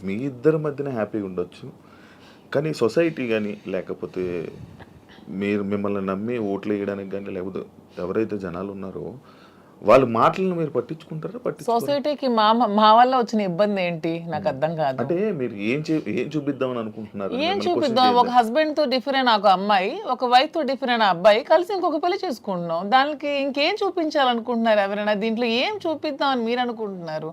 మీ ఇద్దరి మధ్యన హ్యాపీగా ఉండొచ్చు. కానీ సొసైటీ కానీ లేకపోతే మిమ్మల్ని నమ్మి ఓట్లు వేయడానికి కానీ లేకపోతే ఎవరైతే జనాలు ఉన్నారో వాళ్ళ మాటలను మీరు పట్టించుకుంటారా? సొసైటీకి మా వల్ల వచ్చిన ఇబ్బంది ఏంటి నాకు అర్థం కాదు. అంటే మీరు ఏం చూపిద్దామని అనుకుంటున్నారు? ఏం చూపిద్దాం? ఒక హస్బెండ్ తో డిఫరెంట్ ఒక అమ్మాయి, ఒక వైఫ్ తో డిఫరెంట్ అబ్బాయి కలిసి ఇంకొక పెళ్లి చేసుకుంటున్నాం. దానికి ఇంకేం చూపించాలనుకుంటున్నారు ఎవరైనా? దీంట్లో ఏం చూపిద్దాం అని మీరు అనుకుంటున్నారు?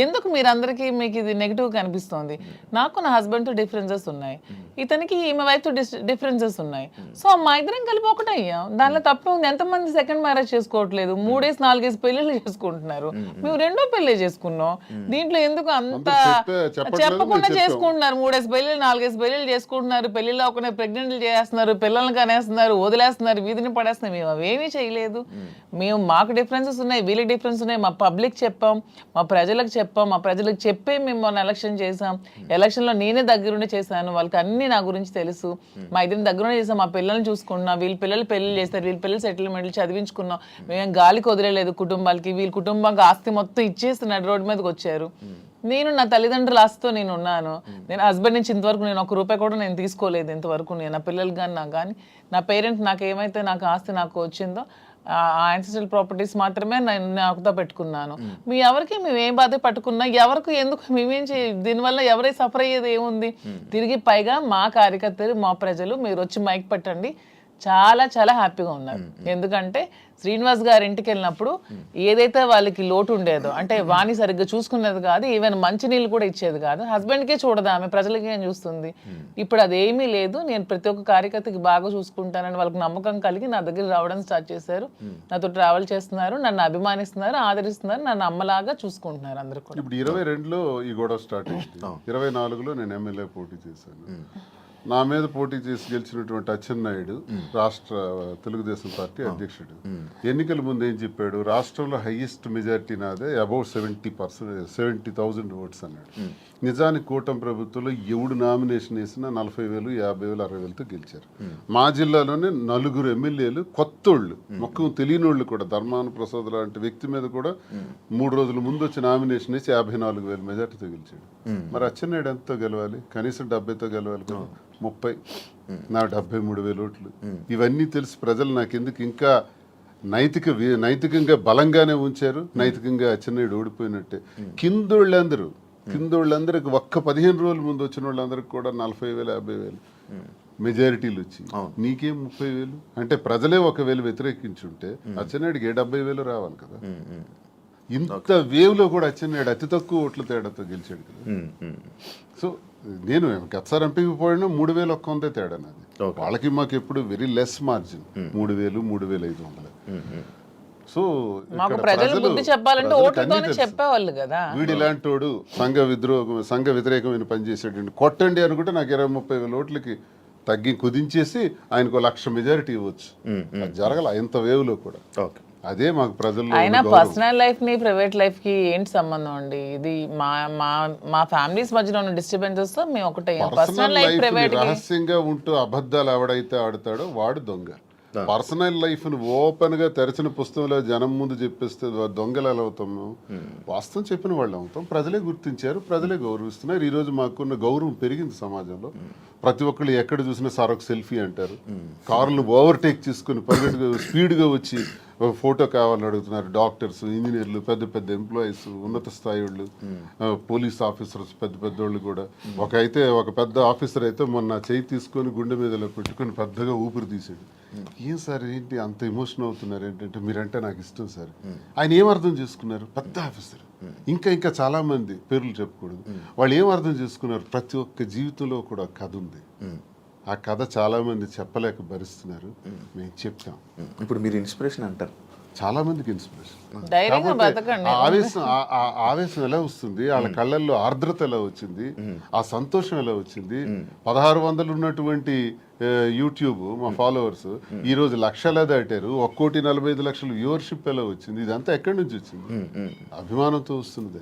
ఎందుకు మీరు అందరికీ మీకు ఇది నెగిటివ్ కనిపిస్తోంది? నాకు నా హస్బెండ్ తో డిఫరెన్సెస్ ఉన్నాయి, ఇతనికి ఈమె వైఫ్ తో డిఫరెన్సెస్ ఉన్నాయి. సో మా ఇద్దరం కలిపి ఒకటే అయ్యాం. దానిలో తప్ప ఉంది. ఎంతమంది సెకండ్ మ్యారేజ్ చేసుకోవట్లేదు, 3-4 పెళ్లిళ్ళు చేసుకుంటున్నారు. మేము 2వ పెళ్లి చేసుకున్నాం. దీంట్లో ఎందుకు అంత చెప్పకుండా చేసుకుంటున్నారు? 3 పెళ్లిళ్ళు 4 పెళ్లిళ్ళు చేసుకుంటున్నారు. పెళ్లిలో ఒకనే ప్రెగ్నెంట్లు చేస్తున్నారు, పిల్లల్ని కనేస్తున్నారు, వదిలేస్తున్నారు, వీధిని పడేస్తున్నారు. మేము అవేమీ చేయలేదు. మేము మాకు డిఫరెన్సెస్ ఉన్నాయి, వీళ్ళకి డిఫరెన్స్ ఉన్నాయి. మా పబ్లిక్ చెప్పాం, మా ప్రజలకు చెప్పాం, మా ప్రజలకు చెప్పే మేము మొన్న ఎలక్షన్ చేసాం. ఎలక్షన్లో నేనే దగ్గరుండి చేశాను. వాళ్ళకి అన్ని నా గురించి తెలుసు. మా ఇద్దరిని దగ్గరుండి చేసాం. మా పిల్లల్ని చూసుకున్నాం. వీళ్ళ పిల్లలు పెళ్లి చేస్తారు, వీళ్ళ పిల్లలు సెటిల్మెంట్లు చదివించుకున్నాం. మేము గాలికి వదిలేదు కుటుంబాలకి. వీళ్ళ కుటుంబానికి ఆస్తి మొత్తం ఇచ్చేస్తున్నాడు, రోడ్డు మీదకి వచ్చారు. నేను నా తల్లిదండ్రుల ఆస్తితో నేను ఉన్నాను. నేను హస్బెండ్ నుంచి ఇంతవరకు నేను 1 రూపాయి కూడా నేను తీసుకోలేదు ఇంతవరకు. నేను నా పిల్లలు కానీ నాకు కానీ నా పేరెంట్స్ నాకు ఏమైతే నాకు ఆస్తి నాకు వచ్చిందో ఆ యాన్సిస్ట్రల్ ప్రాపర్టీస్ మాత్రమే నేను నాకుతో పెట్టుకున్నాను. మీ ఎవరికి మేము ఏం బాధ పట్టుకున్నా ఎవరికి ఎందుకు మేమేం దీనివల్ల ఎవరై సఫర్ అయ్యేది ఏముంది? తిరిగి పైగా మా కార్యకర్తలు మా ప్రజలు మీరు వచ్చి మైక్ పెట్టండి చాలా చాలా హ్యాపీగా ఉన్నారు. ఎందుకంటే శ్రీనివాస్ గారి ఇంటికి వెళ్ళినప్పుడు ఏదైతే వాళ్ళకి లోటు ఉండేదో, అంటే వాణి సరిగ్గా చూసుకునేది కాదు, ఈవెన్ మంచినీళ్ళు కూడా ఇచ్చేది కాదు. హస్బెండ్కే చూడదు ఆమె, ప్రజలకి ఏం చూస్తుంది? ఇప్పుడు అదేమీ లేదు. నేను ప్రతి ఒక్క కార్యకర్తకి బాగా చూసుకుంటానని వాళ్ళకి నమ్మకం కలిగి నా దగ్గర రావడం స్టార్ట్ చేశారు. నాతో ట్రావెల్ చేస్తున్నారు, నన్ను అభిమానిస్తున్నారు, ఆదరిస్తున్నారు, నన్ను అమ్మలాగా చూసుకుంటున్నారు అందరూ కూడా. ఇప్పుడు 22లో ఈ గొడవ స్టార్ట్ అయింది. 24లో నేను ఎమ్మెల్యే పోటీ చేశాను. నా మీద పోటీ చేసి గెలిచినటువంటి అచ్చెన్నాయుడు రాష్ట్ర తెలుగుదేశం పార్టీ అధ్యక్షుడు ఎన్నికల ముందు ఏం చెప్పాడు? రాష్ట్రంలో హైయెస్ట్ మెజారిటీ నాదే, అబౌట్ 70,000 ఓట్స్ అన్నాడు. నిజానికి కూటమి ప్రభుత్వంలో ఎవడు నామినేషన్ వేసినా 40,000, 50,000, 60,000తో గెలిచారు. మా జిల్లాలోనే 4 ఎమ్మెల్యేలు కొత్తోళ్ళు, మొక్కం తెలియనోళ్ళు కూడా. ధర్మాన ప్రసాద్ లాంటి వ్యక్తి మీద కూడా 3 రోజుల ముందు వచ్చి నామినేషన్ వేసి 54,000 మెజార్టీతో గెలిచాడు. మరి అచ్చెన్నాయుడు ఎంతతో గెలవాలి? కనీసం 70తో గెలవాలి కదా. 30, నా 73,000 ఓట్లు. ఇవన్నీ తెలిసి ప్రజలు నాకెందుకు ఇంకా నైతికంగా బలంగానే ఉంచారు. నైతికంగా అచ్చెన్నాయుడు ఓడిపోయినట్టే. కిందోళ్ళందరికి ఒక్క 15 రోజుల ముందు వచ్చిన వాళ్ళందరికి కూడా 40,000, 50,000 మెజారిటీలు వచ్చి నీకేం 30,000? అంటే ప్రజలే 1,000 వ్యతిరేకించుంటే అచ్చెన్నాయుడికి 70,000 రావాలి కదా. ఇంత వేవ్లో కూడా అచ్చెన్నాయుడు అతి తక్కువ ఓట్ల తేడాతో గెలిచాడు కదా. సో నేను గతసారి ఎంపీకి పోయినా 3,100 తేడా నాది. వాళ్ళకి మాకు ఎప్పుడు వెరీ లెస్ మార్జిన్, 3,000, 3,500. సో వీడు ఇలాంటోడు సంఘ వ్యతిరేకమైన పని చేసాడు, కొట్టండి అనుకుంటే నాకు 20-30,000 ఓట్లకి తగ్గి కుదించేసి ఆయనకు 1,00,000 మెజారిటీ ఇవ్వచ్చు. అది జరగల ఇంత వేవ్లో కూడా. అదే మాకు ప్రజల్లో. అయినా పర్సనల్ లైఫ్ ని ప్రైవేట్ లైఫ్ కి ఏంటి సంబంధం అండి? ఇది మా ఫ్యామిలీస్ మధ్యలో ఉన్న డిస్టర్బెన్సెస్ తో మేము ఒకటే. పర్సనల్ లైఫ్ ప్రైవేట్ రహస్యంగా ఉంటూ అబద్ధాలు ఎవడైతే ఆడతాడో వాడు దొంగ. పర్సనల్ లైఫ్ ను ఓపెన్ గా తెరచిన పుస్తకంలో జనం ముందు చెప్పేస్తే దొంగలు ఎలా అవుతాము? వాస్తవం చెప్పిన వాళ్ళు అవుతాం. ప్రజలే గుర్తించారు, ప్రజలే గౌరవిస్తున్నారు. ఈ రోజు మాకున్న గౌరవం పెరిగింది సమాజంలో. ప్రతి ఒక్కళ్ళు ఎక్కడ చూసినా సార్ ఒక సెల్ఫీ అంటారు. కార్లను ఓవర్టేక్ చేసుకుని పరిగెట్టుగా స్పీడ్గా వచ్చి ఫోటో కావాలని అడుగుతున్నారు. డాక్టర్స్, ఇంజనీర్లు, పెద్ద పెద్ద ఎంప్లాయీస్, ఉన్నత స్థాయి వాళ్ళు, పోలీస్ ఆఫీసర్స్, పెద్ద పెద్దోళ్ళు కూడా. ఒక పెద్ద ఆఫీసర్ అయితే మొన్న చేయి తీసుకొని గుండె మీద పెట్టుకొని పెద్దగా ఊపిరి తీసాడు. ఏం సార్ ఏంటి అంత ఎమోషన్ అవుతున్నారు? ఏంటంటే మీరంటే నాకు ఇష్టం సార్. ఆయన ఏం అర్థం చేసుకున్నారు? పెద్ద ఆఫీసర్. ఇంకా చాలా మంది పేర్లు చెప్పకూడదు. వాళ్ళు ఏం అర్థం చేసుకున్నారు? ప్రతి ఒక్క జీవితంలో కూడా కథ ఉంది. ఆ కథ చాలా మంది చెప్పలేక భరిస్తున్నారు. మేము చెప్తాం. ఇప్పుడు మీరు ఇన్స్పిరేషన్ అంటారు, చాలా మందికి ఇన్స్పిరేషన్. ఆవేశం ఎలా వస్తుంది? వాళ్ళ కళ్ళల్లో ఆర్ద్రత ఎలా వచ్చింది? ఆ సంతోషం ఎలా వచ్చింది? 1,600 ఉన్నటువంటి యూట్యూబ్ మా ఫాలోవర్స్ ఈ రోజు 1,00,000 దాటారు. 1,45,00,000 వ్యూవర్షిప్ ఎలా వచ్చింది? ఇదంతా ఎక్కడి నుంచి వచ్చింది? అభిమానంతో వస్తుంది.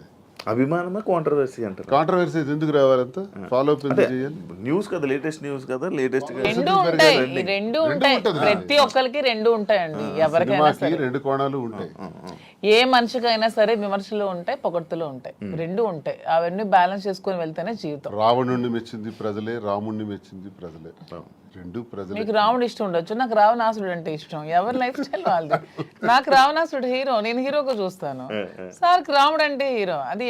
అభిమానమా కాంట్రవర్సీ అంటారు? కాంట్రవర్సీ ఎందుకు రావాలంతా? ఫాలో అప్ చేయాలి. న్యూస్ కదా, లేటెస్ట్ న్యూస్ కదా, లేటెస్ట్ రెండు ఉంటాయి. ప్రతి ఒక్కరికి 2 ఉంటాయండి. ఎవరికైనా 2 కోణాలు ఉంటాయి. ఏ మనిషికైనా సరే విమర్శలు ఉంటాయి, పొగడ్తలు ఉంటాయి, రెండు ఉంటాయి. అవన్నీ బ్యాలెన్స్ చేసుకొని వెళ్తేనే జీవితం. రావణుణ్ణి మెచ్చింది ప్రజలే, రాముణ్ణి మెచ్చింది ప్రజలే, రెండు ప్రజలే. మీకు రావణుడు ఇష్టం ఉండొచ్చు, నాకు రావణాసుడు అంటే ఇష్టం. ఎవరి లైఫ్ స్టైల్ వాళ్ళది. నాకు రావణాసుడు హీరో, నేను హీరోగా చూస్తాను. సార్కి రాముడు అంటే హీరో. అది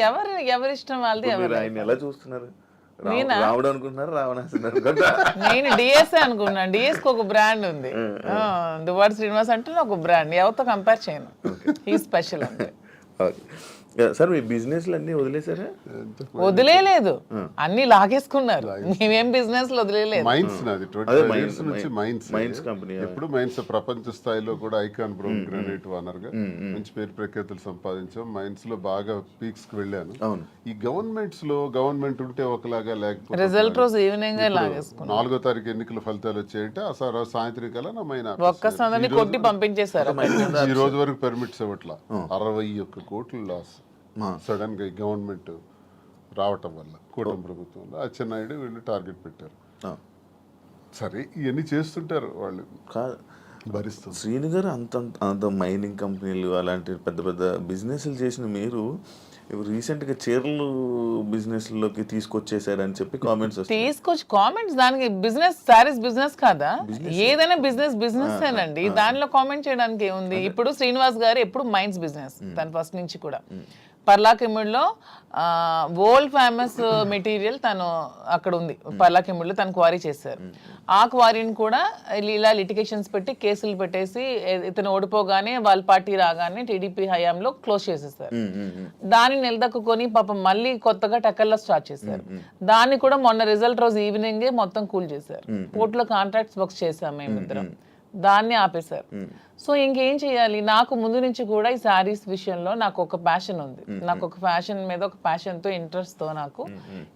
ఎవరి ఇష్టం వాళ్ళది. మీరు ఆయన ఎలా చూస్తున్నారు? రాముడు అనుకుంటున్నారు, రావణాసుడు నేను డిఎస్ఏ అనుకున్నాను. డిఎస్ కి ఒక బ్రాండ్ ఉంది, దువ్వాడ శ్రీనివాస్ అంటే ఒక బ్రాండ్. ఎవరితో కంపేర్ చేయను, ఈ స్పెషల్ అంటే. సార్ మీ బిజినెస్లు అన్నీ వదిలేసారా? వదిలేదు, అన్ని లాగేసుకున్నారు. మేమేం బిజినెస్ వదిలేదు. మైన్స్ నాది 25 years నుంచి మైన్స్ కంపెనీ. ఎప్పుడు మైన్స్ ప్రపంచ స్థాయిలో కూడా ఐకాన్ బ్రౌన్ గ్రానైట్ ఓనర్ గా మంచి పేరు ప్రఖ్యాతులు సంపాదించాం. మైన్స్ లో బాగా పీక్స్ కి వెళ్ళాను. ఈ గవర్నమెంట్స్ లో గవర్నమెంట్ ఉంటే ఒకలాగా, లేకపోతే రిజల్ట్ రోజు ఈవినింగ్ లాగేసుకున్నాను. 4వ తారీఖు ఎన్నికల ఫలితాలు వచ్చాయంటే ఆ సాయంత్రం కల్లా నా మైన్ ఒక్క సందని కొట్టి పంపించేశారు. ఈ రోజు వరకు పర్మిట్స్ ఇవ్వట్లా. 61 కోట్ల లాస్ సడన్ గా గవర్నమెంట్ రావటం వల్ల కూటమి ప్రభుత్వంలో అచ్చెన్నాయుడు వీళ్ళు టార్గెట్ పెట్టారు. సరే ఇవన్నీ చేస్తుంటారు వాళ్ళు, భరిస్తారు. శ్రీను గారు అంత మైనింగ్ కంపెనీలు అలాంటి పెద్ద పెద్ద బిజినెస్లు చేసిన మీరు రీసెంట్గా చీరలు బిజినెస్లోకి తీసుకొచ్చేసారని చెప్పి కామెంట్స్ తీసుకొచ్చి కామెంట్స్. దానికి బిజినెస్, సారీస్ బిజినెస్ కాదా? ఏదైనా బిజినెస్ ఏనండి. దానిలో కామెంట్ చేయడానికి ఏముంది? ఇప్పుడు శ్రీనివాస్ గారు ఎప్పుడు మైన్స్ బిజినెస్, తను ఫస్ట్ నుంచి కూడా. పర్లాకిముడిలో వరల్డ్ ఫేమస్ మెటీరియల్ తను అక్కడ ఉంది. పర్లాకిముడిలో తను క్వారీ చేశారు. ఆ క్వారీని కూడా ఇలా లిటిగేషన్స్ పెట్టి కేసులు పెట్టేసి ఇతను ఓడిపోగానే వాళ్ళ పార్టీ రాగానే టీడీపీ హయాంలో క్లోజ్ చేసేసారు. దాన్ని నిలదక్కుని పాపం మళ్ళీ కొత్తగా టెక్కల్లో స్టార్ట్ చేశారు. దాన్ని కూడా మొన్న రిజల్ట్ రోజు ఈవినింగే మొత్తం కూల్ చేశారు. కోర్టులో కాంట్రాక్ట్స్ వర్క్స్ చేశాం మేమిద్దరం, దాన్ని ఆపేశారు. సో ఇంకేం చేయాలి? నాకు ముందు నుంచి కూడా ఈ శారీస్ విషయంలో నాకు ఒక ప్యాషన్ ఉంది. నాకు ఒక ఫ్యాషన్ మీద ఒక ప్యాషన్తో, ఇంట్రెస్ట్తో నాకు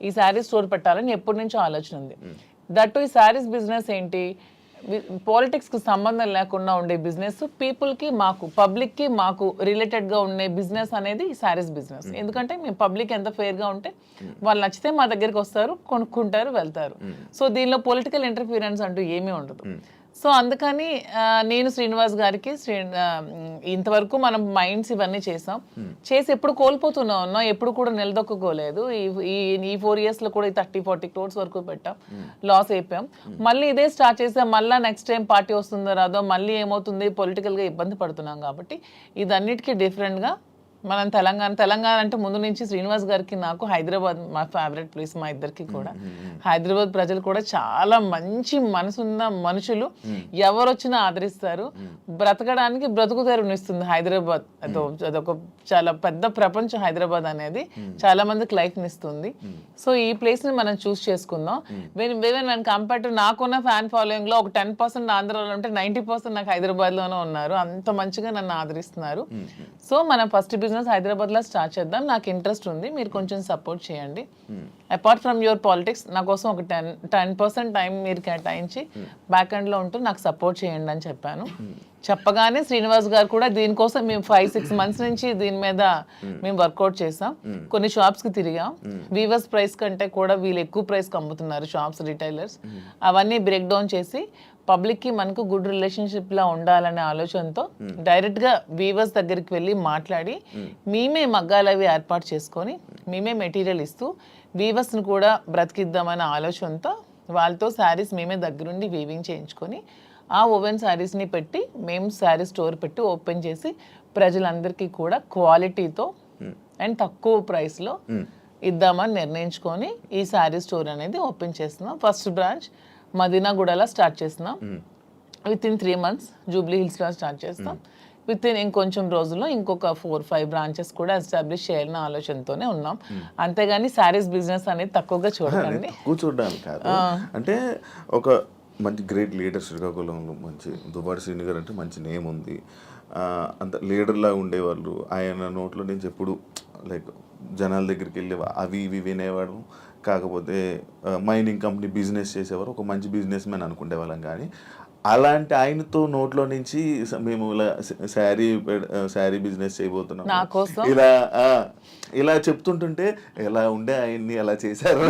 ఈ శారీ స్టోర్ పెట్టాలని ఎప్పటి నుంచో ఆలోచన ఉంది. దట్టు ఈ శారీస్ బిజినెస్ ఏంటి, పాలిటిక్స్కి సంబంధం లేకుండా ఉండే బిజినెస్, పీపుల్కి మాకు, పబ్లిక్కి మాకు రిలేటెడ్గా ఉండే బిజినెస్ అనేది ఈ శారీస్ బిజినెస్. ఎందుకంటే మేము పబ్లిక్ ఎంత ఫెయిర్గా ఉంటే వాళ్ళు నచ్చితే మా దగ్గరికి వస్తారు, కొనుక్కుంటారు, వెళ్తారు. సో దీనిలో పొలిటికల్ ఇంటర్ఫీరెన్స్ అంటూ ఏమీ ఉండదు. సో అందుకని నేను శ్రీనివాస్ గారికి ఇంతవరకు మనం మైండ్స్ ఇవన్నీ చేసాం, చేసి ఎప్పుడు కోల్పోతూనే ఉన్నాం, ఎప్పుడు కూడా నిలదొక్కుకోలేదు. ఈ 4 years లో కూడా 30-40 crores వరకు పెట్టాం, లాస్ అయిపోయాం. మళ్ళీ ఇదే స్టార్ట్ చేసాం. మళ్ళీ నెక్స్ట్ టైం పార్టీ వస్తుందో రాదో, మళ్ళీ ఏమవుతుంది, పొలిటికల్గా ఇబ్బంది పడుతున్నాం. కాబట్టి ఇదన్నిటికీ డిఫరెంట్గా మనం తెలంగాణ అంటే ముందు నుంచి శ్రీనివాస్ గారికి నాకు హైదరాబాద్ మా ఫేవరెట్ ప్లేస్, మా ఇద్దరికి కూడా. హైదరాబాద్ ప్రజలు కూడా చాలా మంచి మనసున్న మనుషులు, ఎవరు వచ్చినా ఆదరిస్తారు. బ్రతకడానికి బ్రతుకు తెరువునిస్తుంది హైదరాబాద్. అదొక చాలా పెద్ద ప్రపంచం హైదరాబాద్ అనేది, చాలా మందికి లైఫ్ని ఇస్తుంది. సో ఈ ప్లేస్ని మనం చూస్ చేసుకుందాం. వెన్ కంపేర్ టు నాకున్న ఫ్యాన్ ఫాలోయింగ్లో ఒక 10% ఆంధ్రాలో ఉంటే 90% నాకు హైదరాబాద్లోనే ఉన్నారు. అంత మంచిగా నన్ను ఆదరిస్తున్నారు. సో మనం ఫస్ట్ బిజినెస్ హైదరాబాద్లో స్టార్ట్ చేద్దాం. నాకు ఇంట్రెస్ట్ ఉంది, మీరు కొంచెం సపోర్ట్ చేయండి. అపార్ట్ ఫ్రమ్ యువర్ పాలిటిక్స్ నా కోసం ఒక 10% టైం మీరు కేటాయించి బ్యాక్ ఎండ్లో ఉంటూ నాకు సపోర్ట్ చేయండి అని చెప్పాను. చెప్పగానే శ్రీనివాస్ గారు కూడా దీనికోసం మేము 5-6 months నుంచి దీని మీద మేము వర్కౌట్ చేసాం. కొన్ని షాప్స్కి తిరిగాం. వీవర్స్ ప్రైస్ కంటే కూడా వీళ్ళు ఎక్కువ ప్రైస్కి అమ్ముతున్నారు షాప్స్, రిటైలర్స్. అవన్నీ బ్రేక్ డౌన్ చేసి పబ్లిక్కి మనకు గుడ్ రిలేషన్షిప్లా ఉండాలనే ఆలోచనతో డైరెక్ట్గా వీవర్స్ దగ్గరికి వెళ్ళి మాట్లాడి మేమే మగ్గాలు అవి ఏర్పాటు చేసుకొని మేమే మెటీరియల్ ఇస్తూ వీవర్స్ని కూడా బ్రతికిద్దామనే ఆలోచనతో వాళ్ళతో శారీస్ మేమే దగ్గరుండి వీవింగ్ చేయించుకొని ఆ ఓవెన్ శారీస్ని పెట్టి మేము శారీ స్టోర్ పెట్టి ఓపెన్ చేసి ప్రజలందరికీ కూడా క్వాలిటీతో అండ్ తక్కువ ప్రైస్లో ఇద్దామని నిర్ణయించుకొని ఈ శారీ స్టోర్ అనేది ఓపెన్ చేస్తున్నాం. ఫస్ట్ బ్రాంచ్ మదీనాగూడలో స్టార్ట్ చేస్తున్నాం. విత్ ఇన్ 3 months జూబ్లీ హిల్స్లో స్టార్ట్ చేస్తాం. విత్ ఇన్ ఇంకొంచెం రోజుల్లో ఇంకొక 4-5 బ్రాంచెస్ కూడా ఎస్టాబ్లిష్ చేయాలన్న ఆలోచనతోనే ఉన్నాం. అంతేగాని శారీస్ బిజినెస్ అనేది తక్కువగా చూడండి, చూడడానికి కాదు. అంటే ఒక మంచి గ్రేట్ లీడర్ శ్రీకాకుళంలో, మంచి దువ్వాడ శ్రీను గారు అంటే మంచి నేమ్ ఉంది. అంత లీడర్లా ఉండేవాళ్ళు. ఆయన నోట్లో నుంచి ఎప్పుడు లైక్ జనాల దగ్గరికి వెళ్ళి అవి ఇవి వినేవాడు. కాకపోతే మైనింగ్ కంపెనీ బిజినెస్ చేసేవారు, ఒక మంచి బిజినెస్ మ్యాన్ అనుకునేవాళ్ళం. కానీ అలాంటి ఆయనతో నోట్లో నుంచి మేము ఇలా శారీ బిజినెస్ చేయబోతున్నాం నా కోసం ఇలా చెప్తుంటుంటే ఎలా ఉండే ఆయన్ని ఎలా చేశారు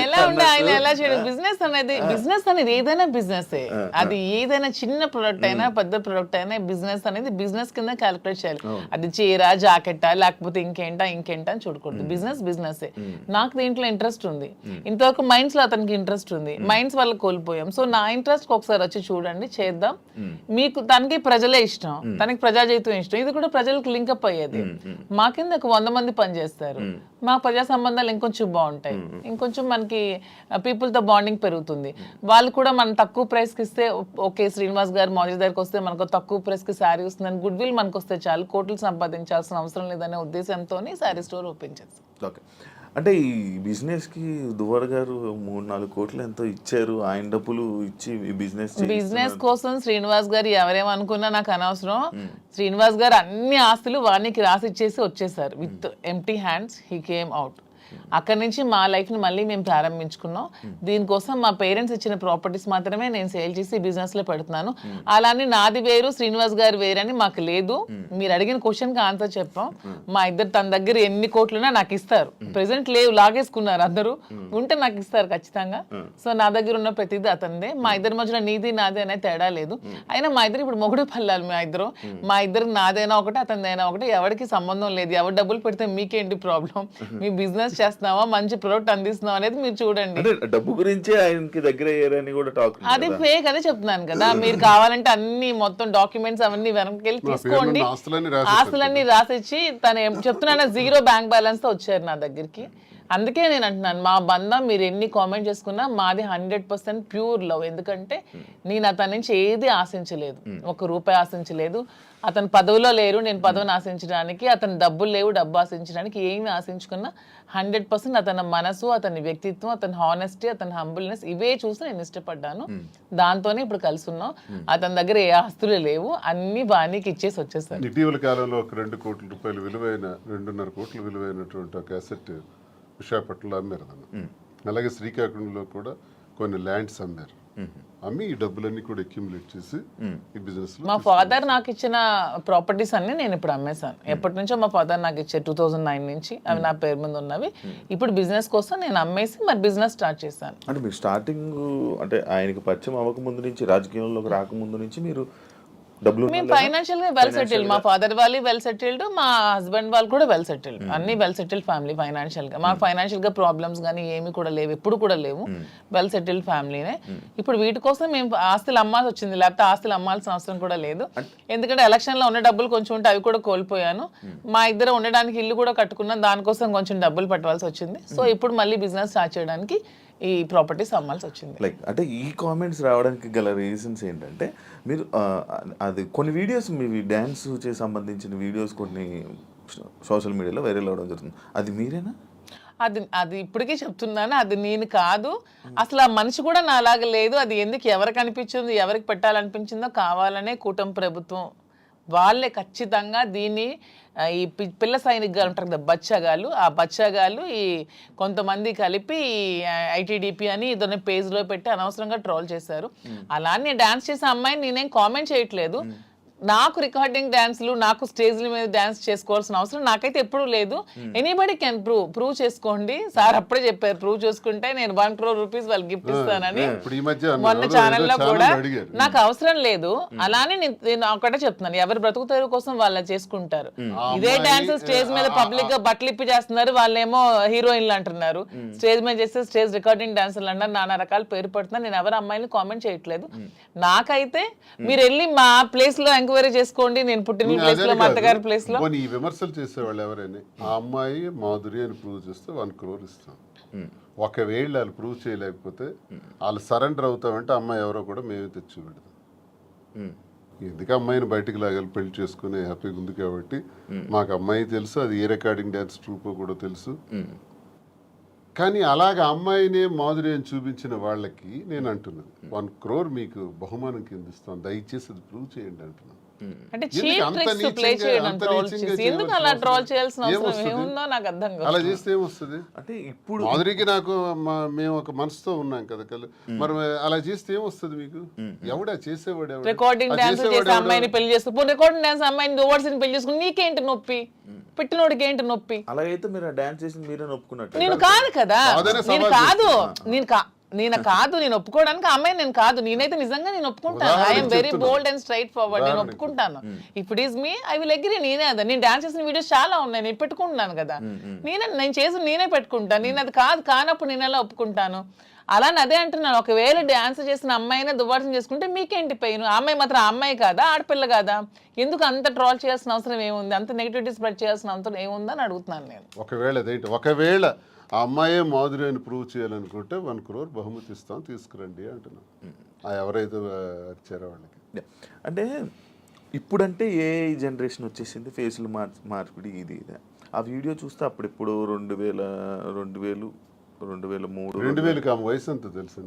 ఎలా ఉండే ఆయన ఎలా చేయడం. బిజినెస్ అనేది ఏదైనా బిజినెస్, అది ఏదైనా చిన్న ప్రొడక్ట్ అయినా పెద్ద ప్రొడక్ట్ అయినా బిజినెస్ అనేది బిజినెస్ కింద క్యాలిక్యులేట్ చేయాలి. అది చీర జాకెట్టా లేకపోతే ఇంకేంటా అని చూడకూడదు. బిజినెస్ నాకు దీంట్లో ఇంట్రెస్ట్ ఉంది, ఇంతవరకు మైండ్స్ లో అతనికి ఇంట్రెస్ట్ ఉంది, మైండ్స్ వల్ల కోల్పోయాం. సో నా ఇంట్రెస్ట్ ఒకసారి వచ్చి చూడండి, చేద్దాం. మీకు తనకి ప్రజలే ఇష్టం, తనకి ప్రజాజీవితం ఇష్టం, ఇది కూడా ప్రజలకు లింకప్ అయ్యేది. మా కింద ఒక 100 మంది పనిచేస్తారు, మా ప్రజా సంబంధాలు ఇంకొంచెం బాగుంటాయి, ఇంకొంచెం మనకి పీపుల్ తో బాండింగ్ పెరుగుతుంది. వాళ్ళు కూడా మనం తక్కువ ప్రైస్ కి ఇస్తే ఓకే, శ్రీనివాస్ గారు మాజీ దగ్గరికి వస్తే మనకు తక్కువ ప్రైస్ కి శారీ వస్తుందని గుడ్ విల్ మనకు వస్తే చాలు, కోట్లు సంపాదించాల్సిన అవసరం లేదనే ఉద్దేశంతో శారీ స్టోర్ ఓపెన్ చేస్తాం. ఓకే, అంటే ఈ బిజినెస్కి దువ్వాడ గారు 3-4 కోట్లు ఎంతో ఇచ్చారు, ఆయన డబ్బులు ఇచ్చి ఈ బిజినెస్ కోసం శ్రీనివాస్ గారు ఎవరేమనుకున్నా నాకు అనవసరం. శ్రీనివాస్ గారు అన్ని ఆస్తులు వానికి రాసిచ్చేసి వచ్చేసారు. With empty hands he came out. అక్కడి నుంచి మా లైఫ్ని మళ్ళీ మేము ప్రారంభించుకున్నాం. దీనికోసం మా పేరెంట్స్ ఇచ్చిన ప్రాపర్టీస్ మాత్రమే నేను సేల్ చేసి బిజినెస్లో పెడుతున్నాను. అలానే నాది వేరు శ్రీనివాస్ గారు వేరని మాకు లేదు. మీరు అడిగిన క్వశ్చన్కి ఆన్సర్ చెప్పాం. మా ఇద్దరు తన దగ్గర ఎన్ని కోట్లున్నా నాకు ఇస్తారు. ప్రెసెంట్ లేవు, లాగేసుకున్నారు అందరూ, ఉంటే నాకు ఇస్తారు ఖచ్చితంగా. సో నా దగ్గర ఉన్న ప్రతిదీ అతనిదే. మా ఇద్దరి మధ్యలో నీది నాది అనే తేడా లేదు. అయినా మా ఇద్దరు ఇప్పుడు మొగుడు పల్లాలి. మా ఇద్దరు నాదైనా ఒకటి అతనిదైనా ఒకటి, ఎవరికి సంబంధం లేదు. ఎవరు డబ్బులు పెడితే మీకేంటి ప్రాబ్లం? మీ బిజినెస్ చేస్తున్నావా, మంచి ప్రొడక్ట్ అందిస్తున్నావా అనేది మీరు చూడండి. డబ్బు గురించి ఆయనకి దగ్గర అయ్యారని కూడా టాక్. అది ఫేక్ అదే చెప్తున్నాను కదా. మీరు కావాలంటే అన్ని మొత్తం డాక్యుమెంట్స్ అవన్నీ వెనక్కి తీసుకోండి, ఆస్తులన్నీ రాసిచ్చి తను చెప్తున్నాను 0 బ్యాంక్ బ్యాలెన్స్ తో వచ్చారు నా దగ్గరికి. అందుకే నేను అంటున్నాను, మా బంధం మీరు ఎన్ని కామెంట్ చేసుకున్నా మాది 100% ప్యూర్ లవ్. ఎందుకంటే నేను అతని నుంచి ఏది ఆశించలేదు, 1 రూపాయి ఆశించలేదు. అతను పదవిలో లేరు, నేను పదవిని ఆశించడానికి, అతను డబ్బులు లేవు, డబ్బు ఆశించడానికి. ఏమి ఆశించుకున్నా 100% అతని మనసు, అతని వ్యక్తిత్వం, అతని హానెస్టీ, అతని హంబుల్నెస్ ఇవే చూసి నేను ఇష్టపడ్డాను. దాంతోనే ఇప్పుడు కలిసి ఉన్నాం. అతని దగ్గర ఏ ఆస్తులు లేవు, అన్ని బాణీకి ఇచ్చేసి వచ్చేసారు. ఇటీవల కాలంలో ఒక 2 కోట్ల రూపాయలు విలువైన 2.5 కోట్ల విలువైనటువంటి ఒక అసెట్ విశాఖపట్నంలో అమ్మారు. అలాగే శ్రీకాకుళంలో కూడా కొన్ని ల్యాండ్స్ అమ్మారు. అమ్మి ఈ డబ్బులన్నీ కూడా అక్యుములేట్ చేసి ఈ బిజినెస్ లో మా ఫాదర్ నాకు ఇచ్చిన ప్రాపర్టీస్ అన్ని నేను ఇప్పుడు అమ్మేశాను. ఎప్పటి నుంచో మా ఫాదర్ నాకు ఇచ్చే 2009 నుంచి అవి నా పేరు మీద ఉన్నవి. ఇప్పుడు బిజినెస్ కోసం నేను అమ్మేసి మరి బిజినెస్ స్టార్ట్ చేశాను. అంటే మీరు స్టార్టింగ్ అంటే ఆయనకి పరిచయం అవ్వక ముందు నుంచి, రాజకీయంలోకి రాకముందు నుంచి మీరు మేము ఫైనాన్షియల్ గా వెల్ సెటిల్డ్. మా ఫాదర్ వాళ్ళు వెల్ సెటిల్డ్, మా హస్బెండ్ వాళ్ళు కూడా వెల్ సెటిల్డ్. అన్ని వెల్ సెటిల్డ్ ఫ్యామిలీ ఫైనాన్షియల్ గా. మాకు ఫైనాన్షియల్ గా ప్రాబ్లమ్స్ కానీ ఏమి కూడా లేవు, ఎప్పుడు కూడా లేవు. వెల్ సెటిల్డ్ ఫ్యామిలీనే. ఇప్పుడు వీటి కోసం మేము ఆస్తులు అమ్మాల్సి వచ్చింది, లేకపోతే ఆస్తులు అమ్మాల్సిన అవసరం కూడా లేదు. ఎందుకంటే ఎలక్షన్ లో ఉన్న డబ్బులు కొంచెం ఉంటే అవి కూడా కోల్పోయాను. మా ఇద్దరు ఉండడానికి ఇల్లు కూడా కట్టుకున్నాం, దానికోసం కొంచెం డబ్బులు పెట్టవలసి వచ్చింది. సో ఇప్పుడు మళ్ళీ బిజినెస్ స్టార్ట్ చేయడానికి ఈ ప్రాపర్టీస్ అమ్మాల్సి వచ్చింది. లైక్ అంటే ఈ కామెంట్స్ రావడానికి గల రీజన్స్ ఏంటంటే, మీరు అది కొన్ని వీడియోస్ మీ డ్యాన్స్ చేసి సంబంధించిన వీడియోస్ కొన్ని సోషల్ మీడియాలో వైరల్ అవ్వడం జరుగుతుంది. అది మీరేనా? అది ఇప్పటికీ చెప్తున్నాను, అది నేను కాదు. అసలు ఆ మనిషి కూడా నా అలాగ లేదు. అది ఎందుకు ఎవరికి అనిపించిందో, ఎవరికి పెట్టాలనిపించిందో కావాలనే కూటమి ప్రభుత్వం వాళ్ళే ఖచ్చితంగా దీన్ని ఈ పిల్ల సైనికులు ఉంటారు కదా, బచ్చగాళ్ళు, ఆ బచ్చగాళ్ళు ఈ కొంతమంది కలిపి ఐటీడీపీ అని ఇదొన్న పేజ్లో పెట్టి అనవసరంగా ట్రోల్ చేశారు. అలానే డాన్స్ చేసే అమ్మాయిని నేనేం కామెంట్ చేయట్లేదు. నాకు రికార్డింగ్ డాన్స్లు, నాకు స్టేజ్ల మీద డాన్స్ చేసుకోవాల్సిన అవసరం నాకైతే ఎప్పుడూ లేదు. ఎనీబడి కెన్ ప్రూవ్ చేసుకోండి. సార్ అప్పుడే చెప్పారు, ప్రూవ్ చేసుకుంటే నేను 1 crore rupees వాళ్ళకి గిఫ్ట్ ఇస్తానని. మొన్న ఛానల్లో కూడా నాకు అవసరం లేదు. అలానే నేను ఒకటే చెప్తున్నాను, ఎవరి బ్రతుకుతారు కోసం వాళ్ళు చేసుకుంటారు. ఇదే డాన్స్ స్టేజ్ మీద పబ్లిక్ గా బట్టలు ఇప్పి చేస్తున్నారు, వాళ్ళేమో హీరోయిన్లు అంటున్నారు. స్టేజ్ మీద చేస్తే స్టేజ్ రికార్డింగ్ డాన్సర్లు అన్నారు, నానా రకాల పేరు పడుతున్నారు. నేను ఎవరు అమ్మాయిని కామెంట్ చేయట్లేదు. నాకైతే మీరు వెళ్ళి మా ప్లేస్ లో ఎంక్వైరీ చేసుకోండి, నేను పుట్టిన ప్లేస్ లో, మా అత్తగారి ప్లేస్ లో. ఈ విమర్శలు చేసేవాళ్ళు ఎవరైనా ఆ అమ్మాయి మాధురి అని ప్రూవ్ చేస్తే 1 crore ఇస్తాం. ఒకవేళ వాళ్ళు ప్రూవ్ చేయలేకపోతే వాళ్ళు సరెండర్ అవుతామంటే అమ్మాయి ఎవరో కూడా మేమే తెచ్చి పెడతాం. ఎందుకు అమ్మాయిని బయటికి లాగాలి, పెళ్లి చేసుకునే హ్యాపీగా ఉంది కాబట్టి. మాకు అమ్మాయి తెలుసు, అది ఏ రికార్డింగ్ డ్యాన్స్ ట్రూపో కూడా తెలుసు. కానీ అలాగ అమ్మాయినే మాధురి అని చూపించిన వాళ్ళకి నేను అంటున్నాను, 1 crore మీకు బహుమానం కింద ఇస్తాను, దయచేసి అది ప్రూవ్ చేయండి అంటున్నాను. అంటే ఎందుకు చీప్ అంత ట్రిక్స్ ప్లే నీచంగా- చేయడం అంత ట్రోల్ నీచంగా చేసి ఎందుకు అలా చేయవలసిన ట్రోల్ చేయాల్సిన అవసరం ఏమొస్తుంది? ఏముందో నాకు అర్థం కాదు. అలా చేస్తే ఏమొస్తుంది? అంటే ఇప్పుడు మాధురికి నాకు మేము ఒక మనసుతో ఉన్నాం కదా మరి అలా చేస్తే ఏమొస్తుంది మీకు? ఎవడా చేసేవాడు ఎవడు? రికార్డింగ్ ఆ డాన్స్ చేసేవాడు చేసి ఎవడు? అమ్మాయిని పెళ్లి చేసుకో, రికార్డింగ్ డాన్స్ అమ్మాయిని ఓవర్సీని పెళ్లి చేసుకుని నీకేంటి నొప్పి, పెట్టినోడికి ఏంటి నొప్పి? అలాగైతే మీరు డాన్స్ చేసి మీరే ఒప్పుకున్నట్టు నేను కాదు కదా, కాదనే నేను సవాల్ కాదు, నేను ఒప్పుకోవడానికి అమ్మాయి నేను కాదు. నేనైతే నిజంగా నేను ఒప్పుకుంటాను. I'm very bold and straight forward. నేను ఒప్పుకుంటాను. If it is me I will agree. నేనే అదా, నేను డాన్స్ చేసిన వీడియోస్ చాలా ఉన్నాయి, నేను పెట్టుకుంటున్నాను కదా. నేను చేసి నేనే పెట్టుకుంటాను. నేను అది కానప్పుడు నేను ఎలా ఒప్పుకుంటాను? అలానే అదే అంటున్నాను, ఒకవేళ డాన్స్ చేసిన అమ్మాయినే దువ్వాసం చేసుకుంటే మీకేంటి పెయిన్? అమ్మాయి మాత్రం అమ్మాయి కాదా, ఆడపిల్ల కాదా? ఎందుకు అంత ట్రోల్ చేయాల్సిన అవసరం ఏముంది? అంత నెగిటివిటీ స్ప్రెడ్ చేయాల్సిన అవసరం ఏముందని అడుగుతున్నాను నేను. ఒకవేళ ఆ అమ్మాయే మాధురి అని ప్రూవ్ చేయాలనుకుంటే 1 crore బహుమతి ఇస్తాం, తీసుకురండి అంటున్నాం. ఎవరైతే వచ్చారో వాళ్ళకి. అంటే ఇప్పుడంటే ఏ జనరేషన్ వచ్చేసింది, ఫేసులు మార్పిడి ఇది. ఆ వీడియో చూస్తే అప్పుడు ఇప్పుడు 2003 2000 ఆమె వయసు ఎంత తెలుసు?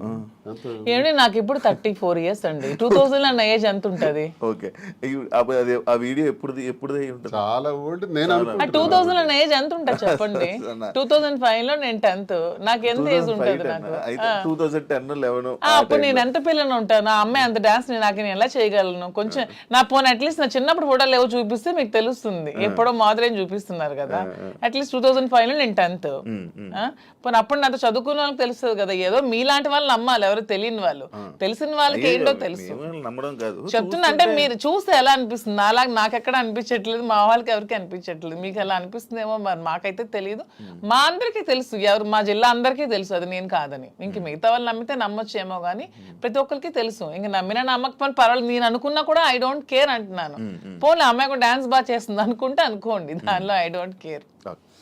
ఏమండి నాకు ఇప్పుడు 34 years అండి. 2000 అన్న ఏజ్ ఎంత ఉంటది? ఓకే, ఆ వీడియో ఎప్పుడు ఉంటుంది? చాలా ఓల్డ్. నేను 2000 అన్న ఏజ్ ఎంత ఉంటుంది చెప్పండి? 2005 లో నేను 10th. నాకు ఎంత ఏజ్ ఉంటుంది? నాకు అయితే 2010, 11 అప్పుడు నేను ఎంత పిల్లని ఉంటాను? నా అమ్మాయి అంత డాన్స్ నాకు నేను ఎలా చేయగలను? కొంచెం నా పోనీ అట్లీస్ట్ నా చిన్నప్పుడు ఫోటోలు ఏవో చూపిస్తే మీకు తెలుస్తుంది. ఎప్పుడో మాదిరి చూపిస్తున్నారు కదా. అట్లీస్ట్ 2005 లో నేను 10th. పోనీ అప్పుడు నాతో చదువుకున్న వాళ్ళకి తెలుస్తుంది కదా. ఏదో మీలాంటి వాళ్ళు నమ్మాలి, ఎవరు తెలియని వాళ్ళు. తెలిసిన వాళ్ళకి ఏంటో తెలుసు. నమ్మడం కాదు చెప్తున్నా, అంటే మీరు చూస్తే ఎలా అనిపిస్తుంది? నాకు ఎక్కడ అనిపించట్లేదు, మా వాళ్ళకి ఎవరికి అనిపించట్లేదు. మీకు ఎలా అనిపిస్తుందేమో మరి, మాకైతే తెలియదు. మా అందరికీ తెలుసు, ఎవరు మా జిల్లా అందరికీ తెలుసు అది నేను కాదని. ఇంక మిగతా వాళ్ళు నమ్మితే నమ్మొచ్చేమో కానీ ప్రతి ఒక్కరికి తెలుసు. ఇంక నమ్మినా నమ్మకపోయినా పర్వాలేదు, నేను అనుకున్నా కూడా ఐ డోంట్ కేర్ అంటున్నాను. పోనీ అమ్మాయి కూడా డాన్స్ బాగా చేస్తుంది అనుకుంటే అనుకోండి, దానిలో ఐ డోంట్ కేర్.